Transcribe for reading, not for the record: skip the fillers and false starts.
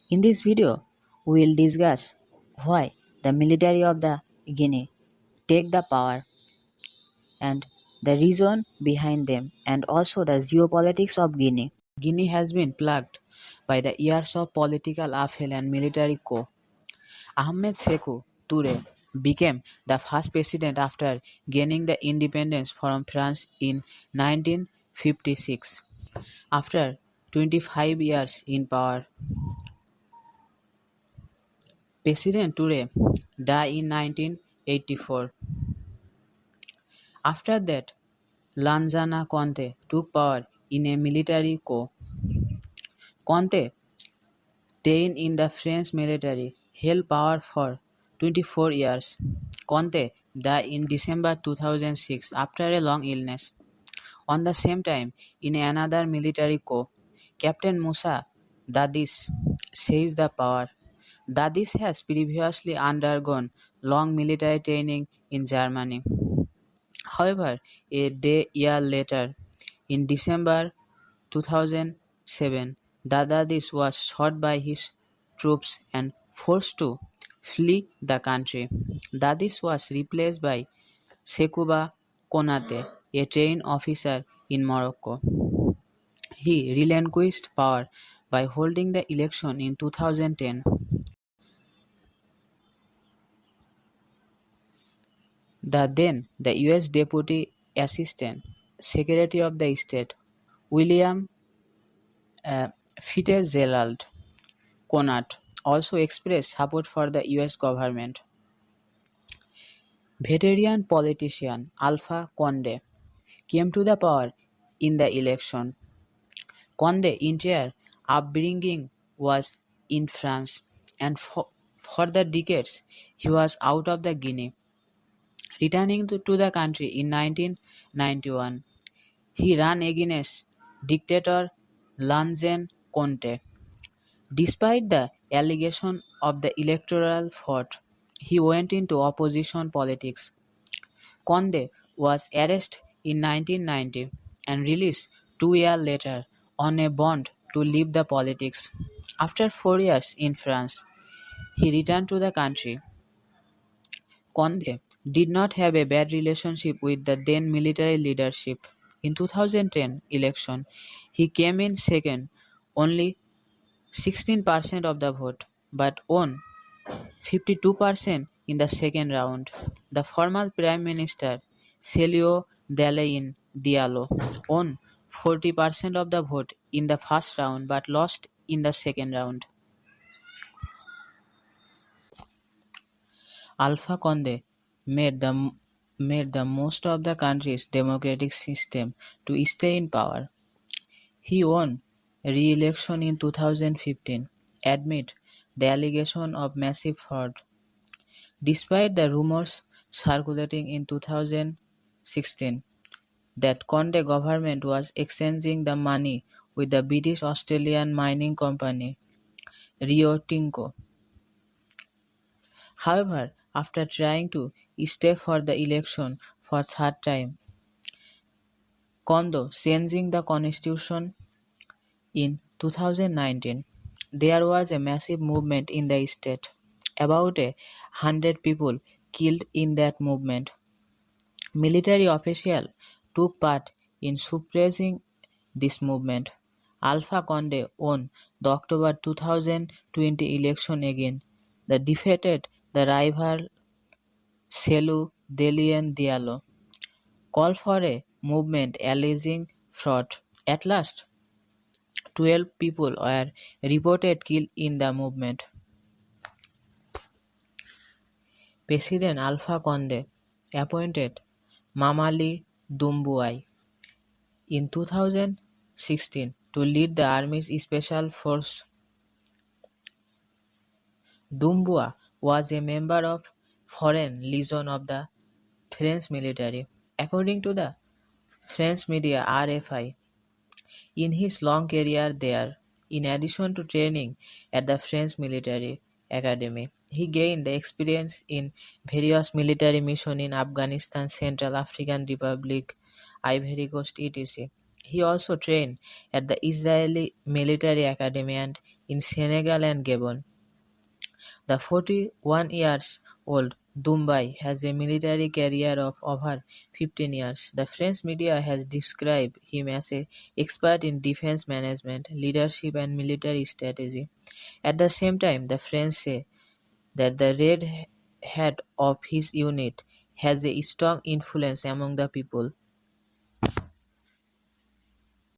In this video, we will discuss why the military of the Guinea take the power and the reason behind them and also the geopolitics of Guinea. Guinea has been plagued by the years of political upheaval and military coup. Ahmed Sekou Toure became the first president after gaining the independence from France in 1956. After 25 years in power, President Toure died in 1984. After that, Lansana Conte took power in a military coup. Conte, trained in the French military, held power for 24 years. Conte died in December 2006 after a long illness. On the same time, in another military coup, Captain Musa Dadis seized the power. Dadis has previously undergone long military training in Germany. However, year later, in December 2007, Dadis was shot by his troops and forced to flee the country. Dadis was replaced by Sekouba Konate, a trained officer in Morocco. He relinquished power by holding the election in 2010. The US Deputy Assistant Secretary of the State, William Fitzgerald Conant, also expressed support for the US government. Veteran politician Alpha Conde came to the power in the election. Conde's entire upbringing was in France, and for the decades he was out of the Guinea. Returning to the country in 1991, he ran against dictator Lansana Conte. Despite the allegation of the electoral fraud, he went into opposition politics. Conde was arrested in 1990 and released 2 years later on a bond to leave the politics. After 4 years in France, he returned to the country. Conde did not have a bad relationship with the then military leadership. In 2010 election, he came in second, only 16% of the vote, but won 52% in the second round. The former Prime Minister Cellio Dalein Diallo won 40% of the vote in the first round but lost in the second round. Alpha Conde made the most of the country's democratic system to stay in power. He won re-election in 2015 amid the allegation of massive fraud. Despite the rumors circulating in 2016 that Conde government was exchanging the money with the British Australian mining company Rio Tinto. However, after trying to stay for the election for third time, Conde changing the constitution in 2019, there was a massive movement in the state. About 100 people killed in that movement. Military officials took part in suppressing this movement. Alpha Conde won the October 2020 election again. The defeated the rival Cellou Dalein Diallo, called for a movement alleging fraud. At last, 12 people were reported killed in the movement. President Alpha Conde appointed Mamadi Doumbouya in 2016 to lead the army's special force. Doumbouya was a member of Foreign Legion of the French military, according to the French media RFI. In his long career there, in addition to training at the French Military Academy, he gained the experience in various military missions in Afghanistan, Central African Republic, Ivory Coast, etc. He also trained at the Israeli Military Academy and in Senegal and Gabon. The 41 years old Dumbai has a military career of over 15 years. The French media has described him as an expert in defense management, leadership, and military strategy. At the same time, the French say that the red head of his unit has a strong influence among the people.